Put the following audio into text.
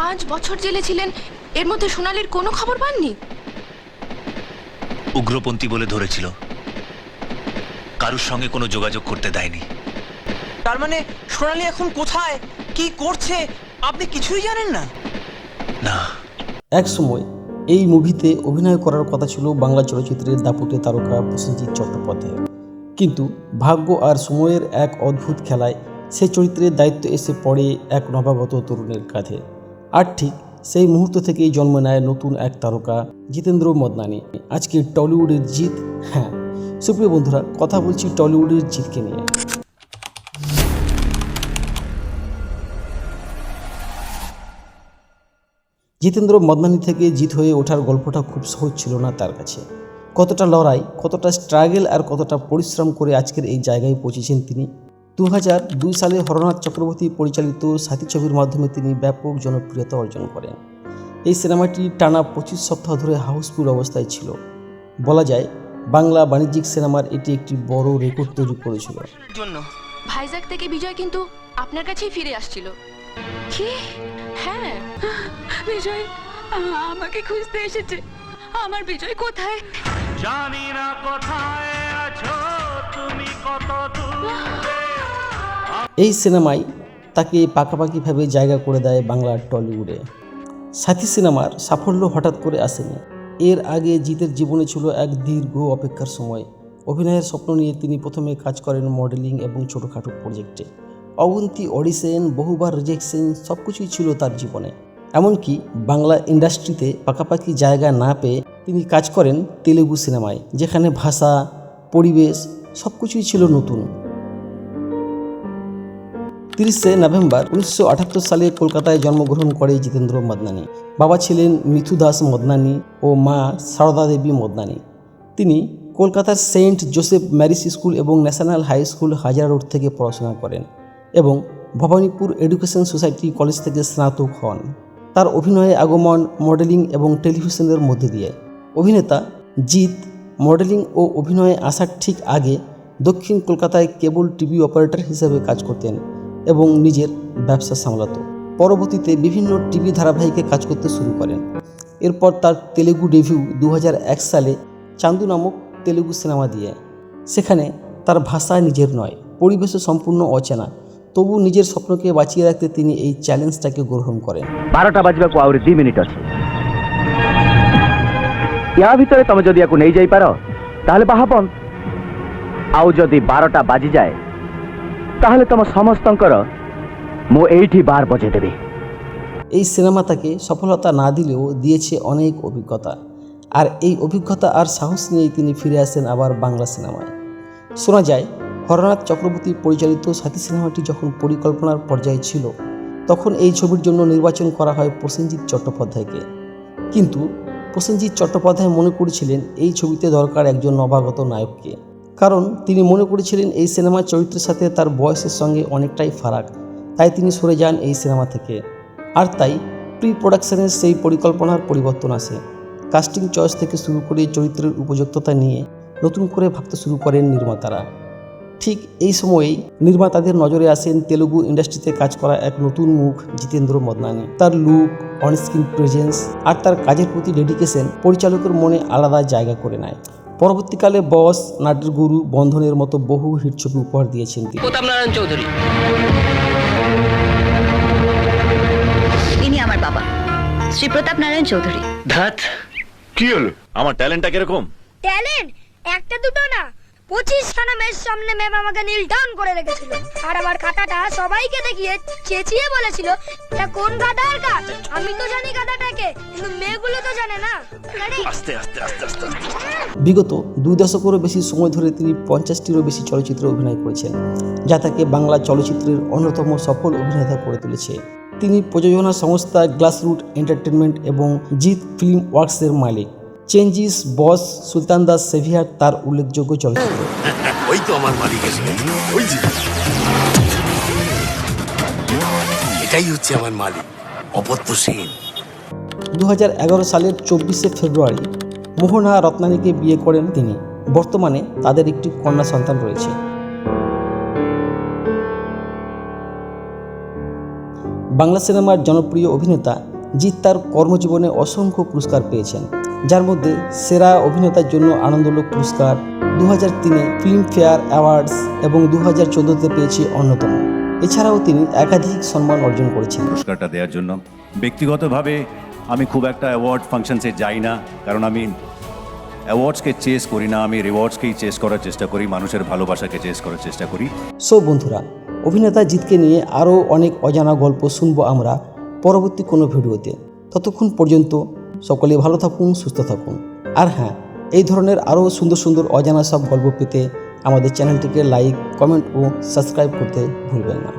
5 বছর জেলে ছিলেন, এর মধ্যে সোনালীর কোনো খবর পাননি? উগ্রপন্থী বলে ধরেছিল, কারুর সঙ্গে কোনো যোগাযোগ করতে দেয়নি। তার মানে সোনালী এখন কোথায়, কি করছে, আপনি কিছুই জানেন না? না। এক সময় এই মুভিতে অভিনয় করার কথা ছিল বাংলা চলচ্চিত্রের দাপুটে তারকা প্রসেনজিৎ চট্টোপাধ্যায়, কিন্তু ভাগ্য আর সময়ের এক অদ্ভুত খেলায় সে চরিত্রের দায়িত্ব এসে পড়ে এক নবাগত তরুণের কাঁধে। আর ঠিক সেই মুহূর্ত থেকেই জন্ম নেয় নতুন এক তারকা, জিতেন্দ্র মদনানি। আজকে টলিউডের জিত। হ্যাঁ সুপ্রিয় বন্ধুরা, কথা বলছি টলিউডের জিতকে নিয়ে। জিতেন্দ্র মদনানি থেকে জিত হয়ে ওঠার গল্পটা খুব সহজ ছিল না তার কাছে। কতটা লড়াই, কতটা স্ট্রাগল আর কতটা পরিশ্রম করে আজকের এই জায়গায় পৌঁছেছেন তিনি। 2002 সালে হরনাথ চক্রবর্তী পরিচালিত সাথী ছবির মাধ্যমে তিনি ব্যাপক জনপ্রিয়তা অর্জন করেন। এই সিনেমাটি টানা 25 সপ্তাহ ধরে হাউসফুল অবস্থায় ছিল। বলা যায় বাংলা বাণিজ্যিক সিনেমার এটি একটি বড় রেকর্ড তৈরি করেছিল। ভাইজাগ থেকে বিজয় কিন্তু আপনার কাছেই ফিরে আসছিল। কি? হ্যাঁ, বিজয় আমাকে খুঁজতে এসেছে। আমার বিজয় কোথায়? জানি না কোথায় আছো তুমি, কত দূরে। এই সিনেমায় তাকে পাকাপাকিভাবে জায়গা করে দেয় বাংলার টলিউডে। সাথী সিনেমার সাফল্য হঠাৎ করে আসেনি। এর আগে জিতের জীবনে ছিল এক দীর্ঘ অপেক্ষার সময়। অভিনয়ের স্বপ্ন নিয়ে তিনি প্রথমে কাজ করেন মডেলিং এবং ছোটোখাটো প্রজেক্টে। অগুন্তি অডিশন, বহুবার রিজেকশন, সব কিছুই ছিল তার জীবনে। এমনকি বাংলা ইন্ডাস্ট্রিতে পাকাপাকি জায়গা না পেয়ে তিনি কাজ করেন তেলেগু সিনেমায়, যেখানে ভাষা, পরিবেশ সব কিছুই ছিল নতুন। 30শে নভেম্বর 1978 সালে কলকাতায় জন্মগ্রহণ করে জিতেন্দ্র মদনানি। বাবা ছিলেন মিথু দাস মদনানি ও মা সারদা দেবী মদনানি। তিনি কলকাতার সেন্ট জোসেফ ম্যারিস স্কুল এবং ন্যাশনাল হাই স্কুল হাজারা রোড থেকে পড়াশোনা করেন এবং ভবানীপুর এডুকেশন সোসাইটি কলেজ থেকে স্নাতক হন। তার অভিনয়ে আগমন মডেলিং এবং টেলিভিশনের মধ্যে দিয়ে। অভিনেতা জিৎ মডেলিং ও অভিনয়ে আসার ঠিক আগে দক্ষিণ কলকাতায় কেবল টিভি অপারেটর হিসেবে কাজ করতেন এবং নিজের ব্যবসা সামলাত। পরবর্তীতে বিভিন্ন টিভি ধারাবাহিকে কাজ করতে শুরু করেন। এরপর তার তেলেগু ডেবিউ 2001 সালে চান্দু নামক তেলেগু সিনেমা দিয়ে। সেখানে তার ভাষা নিজের নয়, পরিবেশও সম্পূর্ণ অচেনা, তবু নিজের স্বপ্নকে বাঁচিয়ে রাখতে তিনি এই চ্যালেঞ্জটাকে গ্রহণ করেন। 12টা বাজବାକୁ ଆହୁରି 2 ମିନିଟ୍ ଅଛି। ୟା ଭିତରେ ତମେ ଯଦି ୟାକୁ ନେଇ ଯାଇପାର ତାହେଲେ ବାହା ବନ୍ଦ। ଆଉ ଯଦି 12ଟା ବାଜିଯାଏ তাহলে তোমার সমস্তଙ୍କର ମୁଁ এইଠି বার বজেই দেবে। এই সিনেমা তাকে সফলতা না দিলেও দিয়েছে অনেক অভিজ্ঞতা, আর এই অভিজ্ঞতা আর সাহস নিয়েই তিনি ফিরে আসেন আবার বাংলা সিনেমায়। শোনা যায় হরনাথ চক্রবর্তী পরিচালিত সাথী সিনেমাটি যখন পরিকল্পনার পর্যায়ে ছিল, তখন এই ছবির জন্য নির্বাচন করা হয় প্রসেনজিৎ চট্টোপাধ্যায়কে। কিন্তু প্রসেনজিৎ চট্টোপাধ্যায় মনে করেছিলেন এই ছবিতে দরকার একজন নবাগত নায়ককে, কারণ তিনি মনে করেছিলেন এই সিনেমার চরিত্রের সাথে তার বয়সের সঙ্গে অনেকটাই ফারাক। তাই তিনি সরে যান এই সিনেমা থেকে। আর তাই প্রি প্রোডাকশনের সেই পরিকল্পনার পরিবর্তন আসে। কাস্টিং চয়েস থেকে শুরু করে চরিত্রের উপযুক্ততা নিয়ে নতুন করে ভাবতে শুরু করেন নির্মাতারা। ঠিক এই সময়েই নির্মাতাদের নজরে আসেন তেলুগু ইন্ডাস্ট্রিতে কাজ করা এক নতুন মুখ জিতেন্দ্র মদনানি। তার লুক, অনস্ক্রিন প্রেজেন্স আর তার কাজের প্রতি ডেডিকেশন পরিচালকের মনে আলাদা জায়গা করে নেয়। পরবর্তীকালে বস, নাটের গুরু, বন্ধনের মতো বহু হিট ছবি উপহার দিয়েছেন তিনি। প্রতাপনারায়ণ চৌধুরী, ইনি আমার বাবা শ্রী প্রতাপনারায়ণ চৌধুরী। ধ্যাত, কি হলো? আমার ট্যালেন্টটা কিরকম? ট্যালেন্ট একটা দুটো না, 25খানা মেয়ের সামনে ম্যাম আমাকে নীল ডাউন করে রেখেছিল। আর আমার খাতাটা সবাইকে দেখিয়ে চেঁচিয়ে বলেছিল, এটা কোন খাতার কাজ? আমি তো জানি খাতাটাকে, কিন্তু মেয়েগুলো তো জানে না। আস্তে আস্তে আস্তে আস্তে। বিগত 2 দশকেরও বেশি সময় ধরে তিনি 50টিরও বেশি চলচ্চিত্রে অভিনয় করেছেন, যা তাকে বাংলা চলচ্চিত্রের অন্যতম সফল অভিনেতা করে তুলেছে। তিনি প্রযোজনা সংস্থা গ্লাসরুট এন্টারটেনমেন্ট এবং জিৎ ফিল্ম ওয়ার্কসের মালিক। চেঞ্জিস, বস, সুলতান দাস সেভিয়ার তার উল্লেখযোগ্য চলচ্চিত্র। ওই তো আমার মালিক এসে, ওই যে এটাই হচ্ছে আমার মালিক অপত্য সেন। 2011 সালের 24শে ফেব্রুয়ারি মোহনা রত্নানীকে বিয়ে করেন তিনি। বর্তমানে তাদের একটি কন্যা সন্তান রয়েছে। বাংলা সিনেমার জনপ্রিয় অভিনেতা জিৎ তার কর্মজীবনে অসংখ্য পুরস্কার পেয়েছেন, যার মধ্যে সেরা অভিনেতার জন্য আনন্দলোক পুরস্কার, 2003-এ ফিল্মফেয়ার অ্যাওয়ার্ডস এবং 2014-তে পেয়েছে অন্যতম। এছাড়াও তিনি একাধিক সম্মান অর্জন করেছেন। পুরস্কারটা দেওয়ার জন্য ব্যক্তিগতভাবে আমি খুব একটা অ্যাওয়ার্ড ফাংশনসে যাই না, কারণ আমি অ্যাওয়ার্ডসকে চেস করি না, আমি রিওয়ার্ডসকেই চেস করার চেষ্টা করি, মানুষের ভালোবাসাকে চেস করার চেষ্টা করি। সো বন্ধুরা, অভিনেতা জিৎকে নিয়ে আরও অনেক অজানা গল্প শুনবো আমরা পরবর্তী কোনো ভিডিওতে। ততক্ষণ পর্যন্ত সকলে ভালো থাকুন, সুস্থ থাকুন। আর হ্যাঁ, এই ধরনের আরও সুন্দর সুন্দর অজানা সব গল্প পেতে আমাদের চ্যানেলটিকে লাইক, কমেন্ট ও সাবস্ক্রাইব করতে ভুলবেন না।